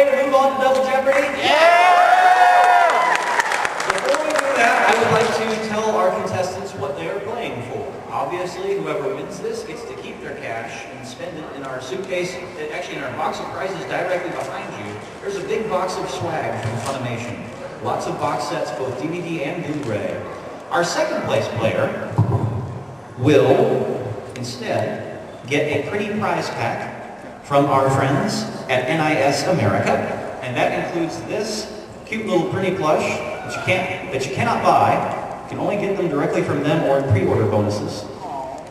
ready to move on to Double Jeopardy? Yeah! Before we do that, I would like to tell our contestants what they are playing for. Obviously, whoever wins this gets to keep their cash and spend it in our suitcase, actually in our box of prizes directly behind you. There's a big box of swag from Funimation. Lots of box sets, both DVD and Blu-ray. Our second place player will, instead, get a pretty prize pack from our friends at NIS America, and that includes this cute little pretty plush that you cannot buy. You can only get them directly from them or in pre-order bonuses.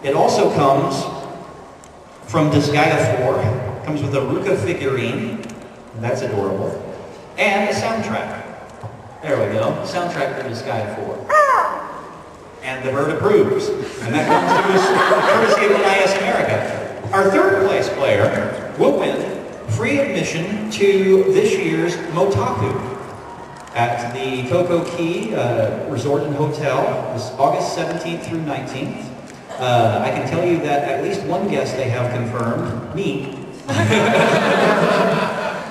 It also comes from Disgaea 4. Comes with a Ruka figurine, and that's adorable, and a soundtrack. There we go, soundtrack for Disgaea 4. And the bird approves, and that comes to us courtesy of NIS America. Our third place player will win free admission to this year's Motaku at the Coco Key Resort and Hotel, this August 17th through 19th. I can tell you that at least one guest they have confirmed, me.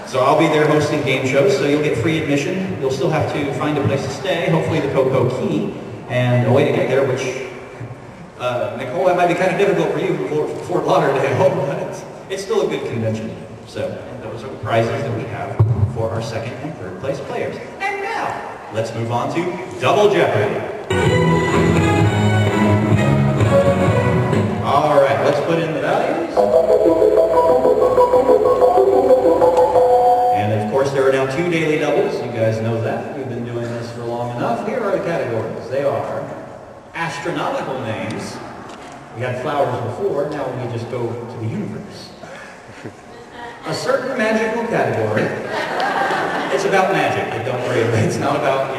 So I'll be there hosting game shows, so you'll get free admission. You'll still have to find a place to stay, hopefully the Coco Key, and a way to get there, which, Nicole, that might be kind of difficult for you from Fort Lauderdale, but it's still a good convention. So, and those are the prizes that we have for our second and third place players. And now, let's move on to Double Jeopardy. All right, let's put in the values. And of course, there are now 2 daily doubles. You guys know that. We've been doing this for long enough. Here are the categories. They are astronomical names. We had flowers before. Now we just go to the universe. A certain magical category. It's about magic, but don't worry. It's not about,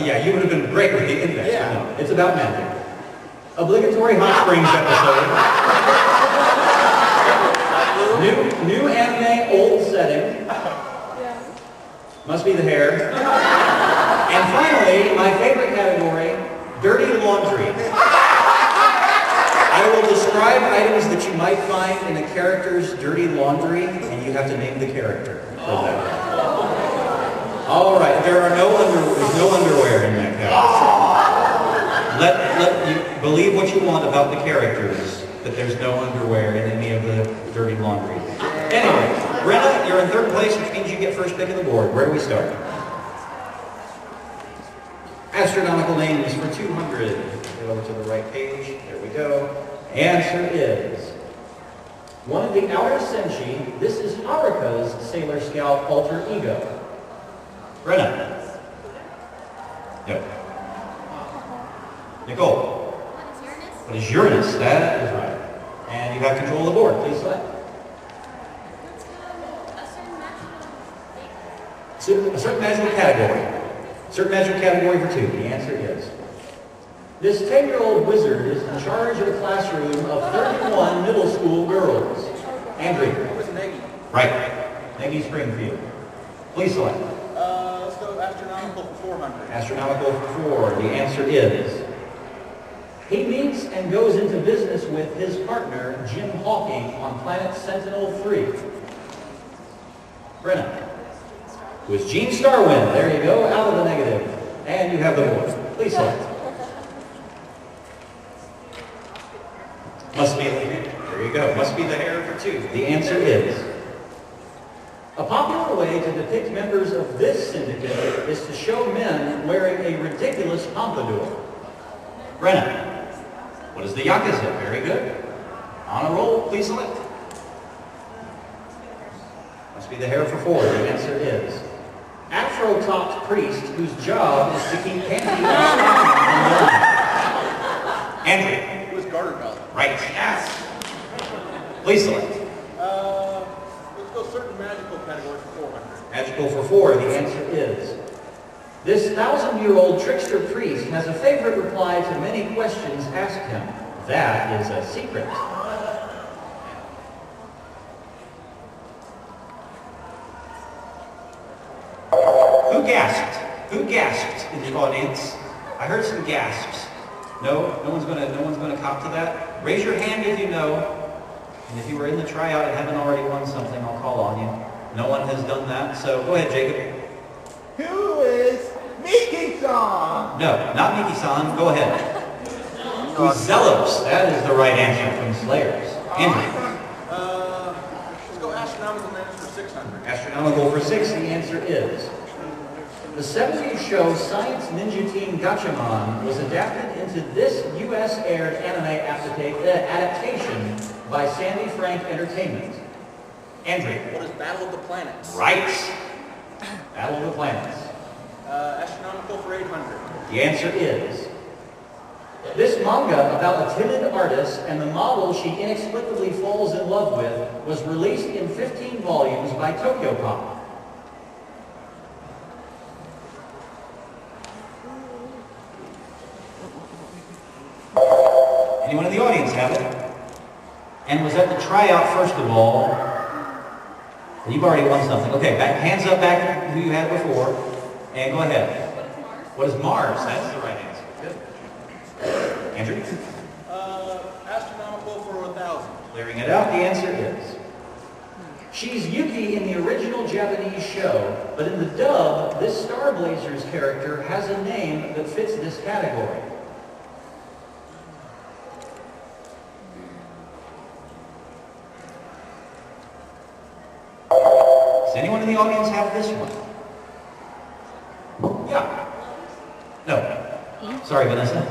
you would have been great with the index. Yeah. No, it's about magic. Obligatory Hot Springs episode. New anime, old setting. Must be the hair. And finally, my favorite category, dirty laundry. I will describe items that you might find in a character's dirty laundry, and you have to name the character for that. All right, there's no underwear in that category. Let you believe what you want about the characters, but there's no underwear in any of the dirty laundry. Anyway, Brenna, you're in third place, which means you get first pick of the board. Where do we start? Astronomical names for 200. Go over to the right page. There we go. Answer is one of the outer senshi. This is Haruka's Sailor Scout alter ego. Brenna. Yep. Nicole. What is Uranus? That is right. And you have control of the board. Please select. A certain magical category. A certain magical category for 2. The answer is this 10-year-old wizard is in charge of a classroom of 31 middle school girls. Andrew. It was Negi. Right. Negi Springfield. Please select. Let's go astronomical for 400. Astronomical for 4. The answer is he meets and goes into business with his partner, Jim Hawking, on planet Sentinel-3. Brenna. Who is Gene Starwind. There you go, out of the negative. And you have the board. Please select. Must be the hair. There you go. Must be the hair for 2. The answer is a popular way to depict members of this syndicate is to show men wearing a ridiculous pompadour. Brenna. What is the Yakuza? Very good. On a roll. Please select. Must be the hair for 4. The answer is Afro-topped priest whose job is to keep candy and stocking on Andrew. It was Garter Belt. Right. Yes. Please select. Let's go certain magical category for 400. Magical for 4. The answer is this 1,000-year-old trickster priest has a favorite reply to many questions asked him. That is a secret. Who gasped? Who gasped in the audience? I heard some gasps. No one's gonna cop to that. Raise your hand if you know, and if you were in the tryout and haven't already won something, I'll call on you. No one has done that, so go ahead, Jacob. Who is Miki-san? No, not Miki-san. Go ahead. Zealous. That is the right answer from Slayers. Andrew. Let's go astronomical names for 600. Astronomical for 6, the answer is. The 70s show Science Ninja Team Gatchaman was adapted into this U.S. aired anime adaptation by Sandy Frank Entertainment. Andrew. What is Battle of the Planets? Right. Battle of the Planets. Astronomical for 800. The answer is. This manga about a timid artist and the model she inexplicably falls in love with was released in 15 volumes by Tokyo Pop. Anyone in the audience have it? And was at the tryout first of all. You've already won something. Okay, hands up back who you had before. And go ahead. What is Mars? That's the right answer. Good. Andrew? Astronomical for 1,000. Clearing it out, the answer is. She's Yuki in the original Japanese show, but in the dub, this Star Blazers character has a name that fits this category. Does anyone in the audience have this one? Yeah. No. Sorry, Vanessa.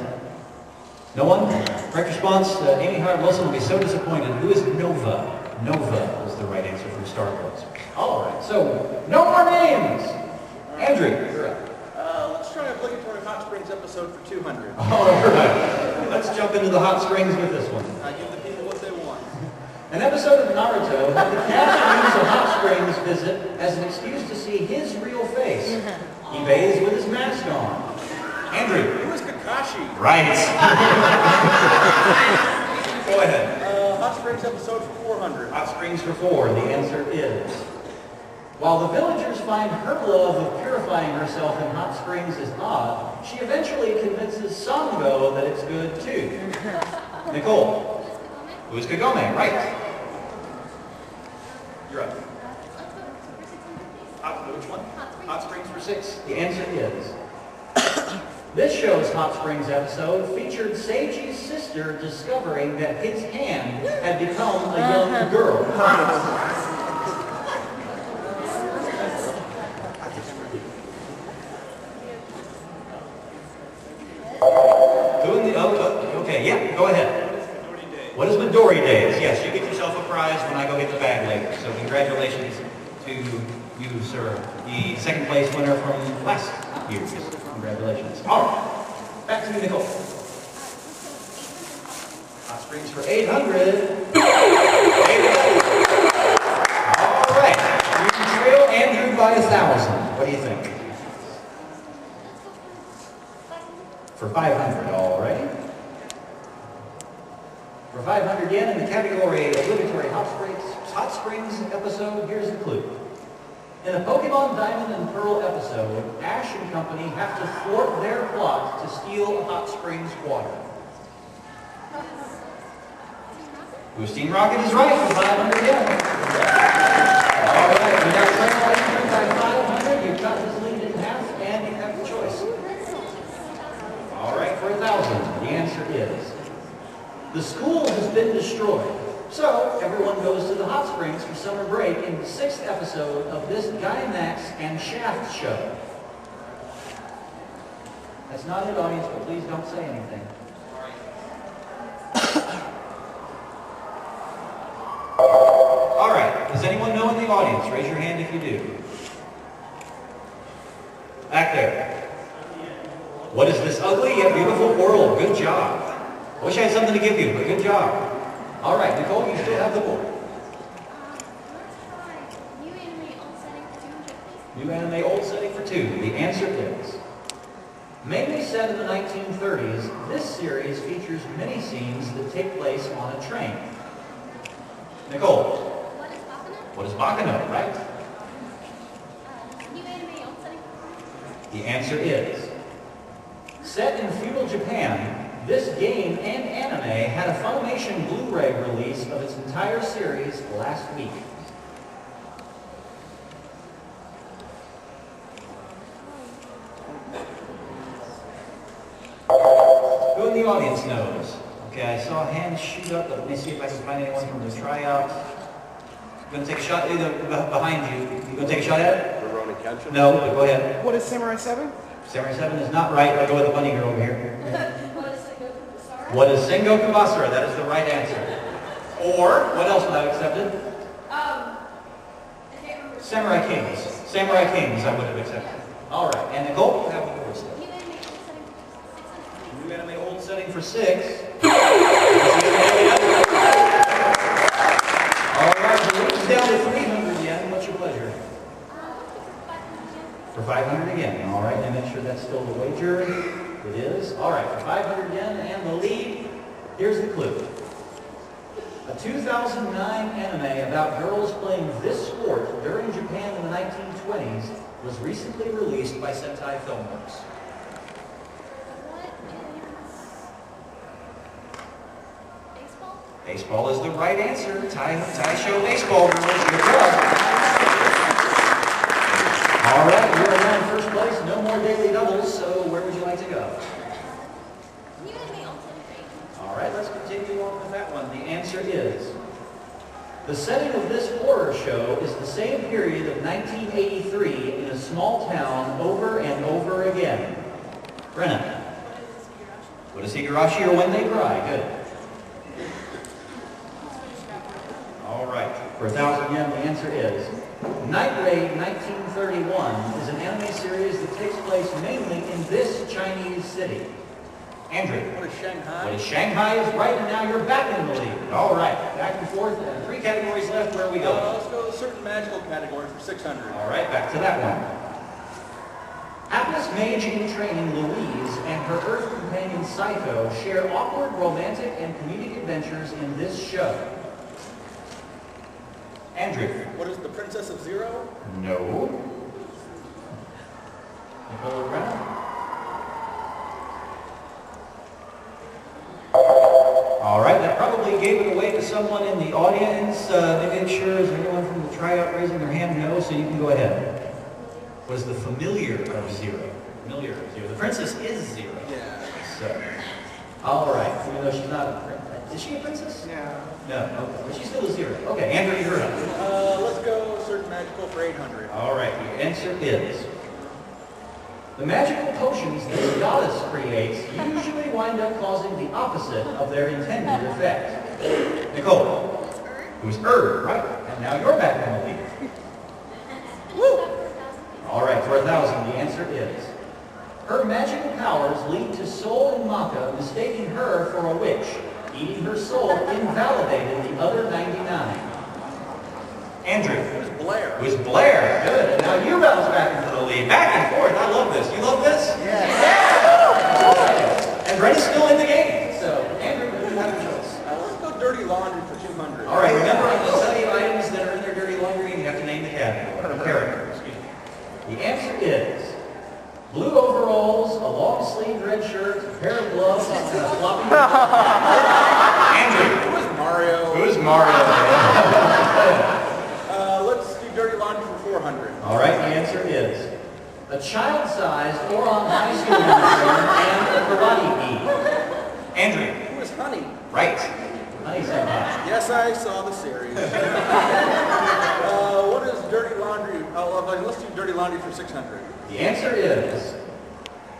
No one? Correct response, Amy Howard Wilson will be so disappointed. Who is Nova? Nova is the right answer from Star Wars. All right, so no more names. Andrew, you're up. Let's try an obligatory Hot Springs episode for 200. All right, let's jump into the hot springs with this one. Give the people what they want. An episode of Naruto had the cast use a hot springs visit as an excuse to see his real face. He bathes with his mask on. Andrew. Who is Kakashi? Right. Go ahead. Hot Springs episode for 400. Hot springs for 4. The answer is. While the villagers find her love of purifying herself in hot springs is odd, she eventually convinces Sango that it's good too. Nicole. Who is Kagome? Right. You're up. Which one? Hot springs for 6. The answer is. This show's Hot Springs episode featured Seiji's sister discovering that his hand had become a young girl. Okay, yeah, go ahead. What is Midori Days? Yes, you get yourself a prize when I go get the bag later. So congratulations to you, sir. The second place winner from last year. Congratulations. All right. Back to you, Nicole. Hot springs for 800. All right. You can trail Andrew by 1,000. What do you think? For 500, all right. For 500 yen in the category obligatory Hot Springs episode, here's the clue. In a Pokemon Diamond and Pearl episode, Ash and company have to thwart their plot to steal Hot Springs water. Boosting Rocket is right for 500 yen. All right, we got Trail by 500. You've got this lead in half, and you have the choice. All right, for 1,000. The answer is. The school has been destroyed. So, everyone goes to the hot springs for summer break in the 6th episode of this Guy Max and Shaft show. That's not it, audience, but please don't say anything. All right, does anyone know in the audience? Raise your hand if you do. Back there. What is this ugly yet beautiful world? Good job. I wish I had something to give you, but good job. All right, Nicole, you still have the board. New anime old setting for 2. The answer is. Mainly set in the 1930s, this series features many scenes that take place on a train. Nicole. What is Bakano, right? New anime old setting. The answer is. Set in feudal Japan, this game and anime had a Funimation Blu-ray release of its entire series last week. in the audience knows. Okay, I saw hands shoot up, but let me see if I can find anyone from the tryout. You gonna take a shot behind you? You gonna take a shot at it? No, but go ahead. What is Samurai 7? Samurai 7 is not right. I'll go with the bunny girl over here. What is Sengoku Basara? What is Sengoku Basara? That is the right answer. Or, what else would I have accepted? I can't remember. Samurai Kings. Samurai Kings I would have accepted. All right, and Nicole, you have the first step. New anime old setting for 600. New anime old setting for 6. All right, the lead is down to 300 yen. What's your pleasure? For 500 again. All right, and make sure that's still the wager. It is. All right, for 500 yen and the lead, here's the clue. A 2009 anime about girls playing this sport during Japan in the 1920s was recently released by Sentai Filmworks. What is baseball? Baseball is the right answer. Tai show baseball, girls. Good job. All right, you are now in first place. No more daily doubles, so where would you like to go? New anime old setting. All right, let's continue on with that one. The answer is, the setting of this horror show is the same period of 1983 in a small town over and over again. Brenna. What is Higurashi or When They Cry? Good. All right, for 1,000 yen, the answer is, Night Raid 1931 is an anime series that takes place mainly in this Chinese city. Andrew. What is Shanghai? What is Shanghai is right, and now you're back in the lead. All right, back and forth, and 3 categories left. Where we go? Let's go with a certain magical category for 600. All right, back to that one. Atlas mage in training Louise and her Earth companion Psycho share awkward romantic and comedic adventures in this show. Andrew. What is the Princess of Zero? No. Nicole or Brenna? All right, that probably gave it away to someone in the audience. Make sure, is there anyone from the tryout raising their hand? No, so you can go ahead. What is the familiar of Zero? Familiar of Zero. The princess is Zero. Yeah. So, all right, even though she's not a princess. Is she a princess? No. No, okay. But she's still a Zero. Okay, Andrew, you're up. Let's go certain magical for 800. All right, the answer is, the magical potions this goddess creates usually wind up causing the opposite of their intended effect. Nicole. Who's right? And now you're back on the lead. Woo! All right, for 1,000, the answer is, her magical powers lead to Soul and Maka mistaking her for a witch. Eating her soul invalidated the other 99. Andrew. Who's Blair? Who's Blair? Good. And now you bounce back into the lead. Back and forth. I love this. You love this? Yeah. And Brett is still in the game. So, Andrew, you have a choice. Let's go dirty laundry for 200. All right. Remember, I'm going to tell you items that are in their dirty laundry, and you have to name the category. Character, excuse me. The answer is blue overalls, a long-sleeved red shirt, a pair of gloves, and a floppy. Andrew. Who is Mario? Who's Mario? Let's do dirty laundry for 400. All right, the answer is a child-sized Oron high school uniform and a karate gi. Andrew. Who is Honey? Right. Honey senpai. Yes, I saw the series. What is dirty laundry? Let's do dirty laundry for 600. The answer is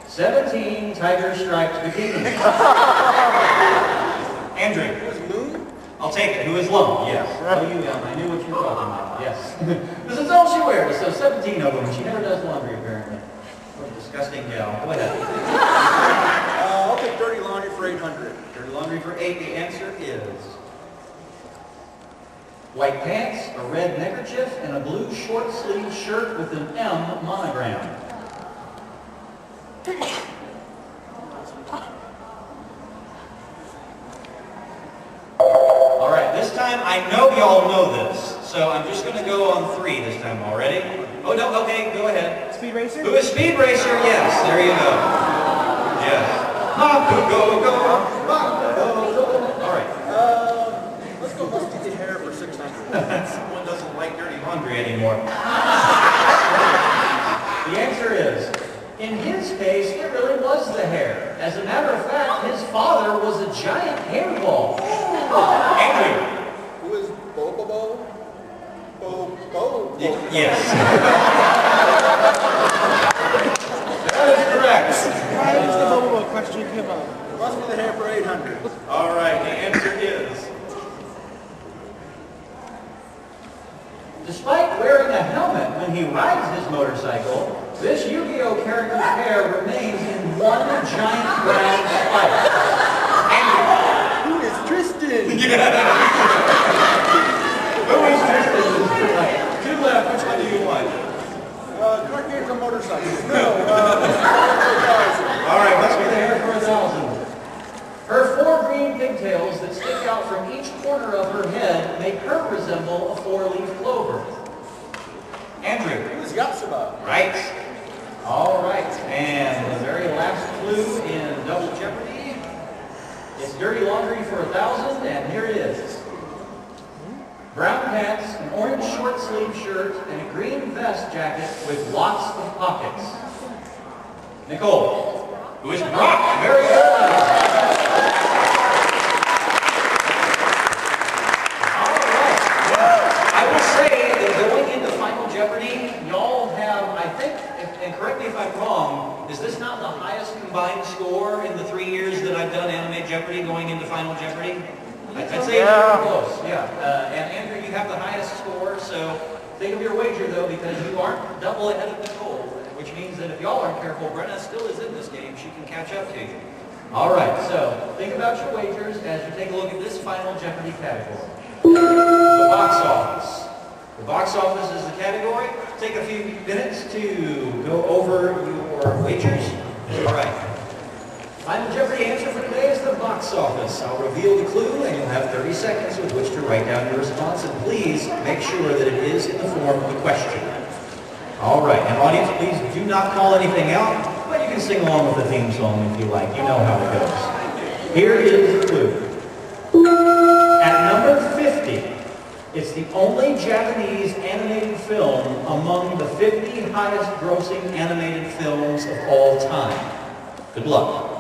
17 tiger-striped bikinis. Andrew. Who is Moon? I'll take it. Who is Lum? Yes. Oh, you, I knew what you were talking about. Yes. This is all she wears, so 17 of them. She never does laundry, apparently. What a disgusting gal. Go ahead. I'll take dirty laundry for 800. Dirty laundry for 8. The answer is white pants, a red neckerchief, and a blue short-sleeved shirt with an M monogram. All right, this time I know y'all know this, so I'm just going to go on 3 this time already. Oh, no, okay, go ahead. Speed Racer? Who is Speed Racer? Yes, there you go. Yes. Go, go, go. All right. Let's go musty the hair for 600. Someone doesn't like dirty laundry anymore. The answer is, in his case, it really was the hair. As a matter of fact, his father was a giant hairball. Andrew. Who is Bobo? Bobo? Yes. That is correct. Why does the Bobo question come up? Must be the hair for 800. All right, the answer is... Despite wearing a helmet when he rides his motorcycle, this Yu-Gi-Oh! Character's hair remains in one giant brown spike. Who is Tristan? Who is Tristan? Two left. Which one do you want? Correct answer, motorcycle. No, All right, let's get the hair for 1,000. Her 4 green pigtails that stick out from each corner of her head make her resemble a 4-leaf clover. Andrew. Who is Yatsuba? Right. All right, and the very last clue in Double Jeopardy. It's dirty laundry for 1,000, and here it is. Brown pants, an orange short sleeve shirt, and a green vest jacket with lots of pockets. Nicole. Who is Brock? Very good. I will say that going into Final Jeopardy, y'all have, I think, and correct me if I'm wrong, is this not the highest combined score in the 3 years that I've done Anime Jeopardy going into Final Jeopardy? I'd say it's pretty close, yeah. And Andrew, you have the highest score, so think of your wager though, because you aren't double ahead of Nicole, which means that if y'all aren't careful, Brenna still is in this game. She can catch up to you. All right, so think about your wagers as you take a look at this Final Jeopardy category. The box office. The box office is the category. Take a few minutes to go over your wagers. All right. Final Jeopardy answer for today is the box office. I'll reveal the clue and you'll have 30 seconds with which to write down your response. And please make sure that it is in the form of a question. All right, and audience, please do not call anything out, but you can sing along with the theme song if you like. You know how it goes. Here is the clue. At number 50, it's the only Japanese animated film among the 50 highest grossing animated films of all time. Good luck.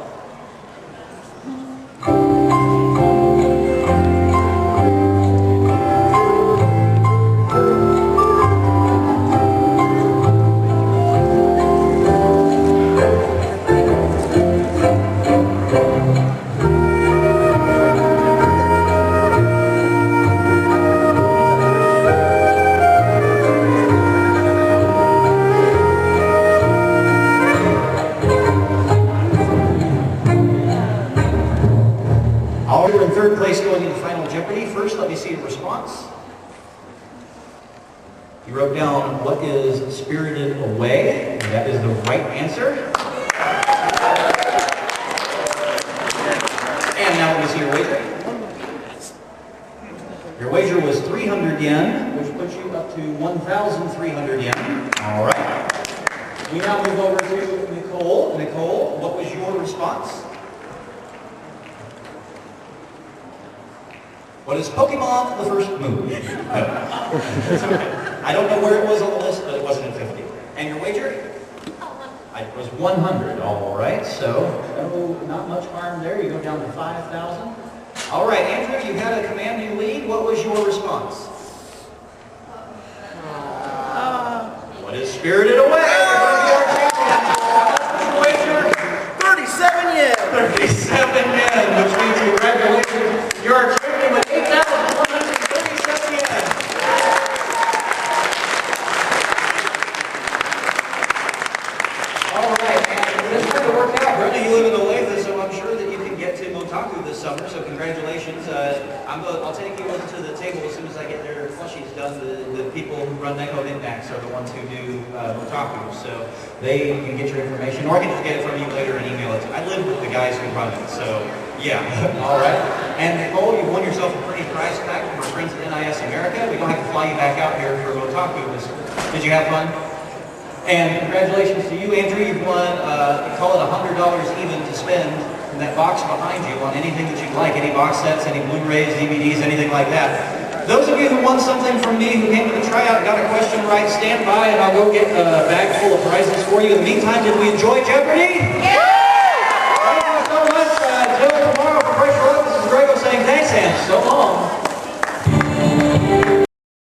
Third place going into Final Jeopardy. First, let me see your response. You wrote down, what is Spirited Away? That is the right answer. And now let me see your wager. Your wager was 300 yen, which puts you up to 1,300 yen. All right. We now move over to Nicole. Nicole, what was your response? What is Pokemon the first move? I don't know where it was on the list, but it wasn't at 50. And your wager? It was 100. All right, so not much harm there. You go down to 5,000. All right, Andrew, you had a commanding lead. What was your response? What is Spirited Away? Wager? 37 yen! 37 yen, which means congratulations. You're our champion with 8,137 yen. All right, and this is going to work out. Brenda, you live in Olathe, so I'm sure that you can get to Motaku this summer, so congratulations. I'll take you over to the table as soon as I get their plushies done. The people who run Neko Index are the ones who do Motaku, so they can get your information, or I can just get it from you later and email it to you. I live with the guys who run it, so yeah. All right. And Nicole, you've won yourself a pretty prize pack from our friends at NIS America. We don't have to fly you back out here for Motaku. Did you have fun? And congratulations to you, Andrew. You've won, call it $100 even to spend in that box behind you on anything that you'd like, any box sets, any Blu-rays, DVDs, anything like that. Those of you who won something from me, who came to the tryout, got a question right, stand by and I'll go get a bag full of prizes for you. In the meantime, did we enjoy Jeopardy? Yeah!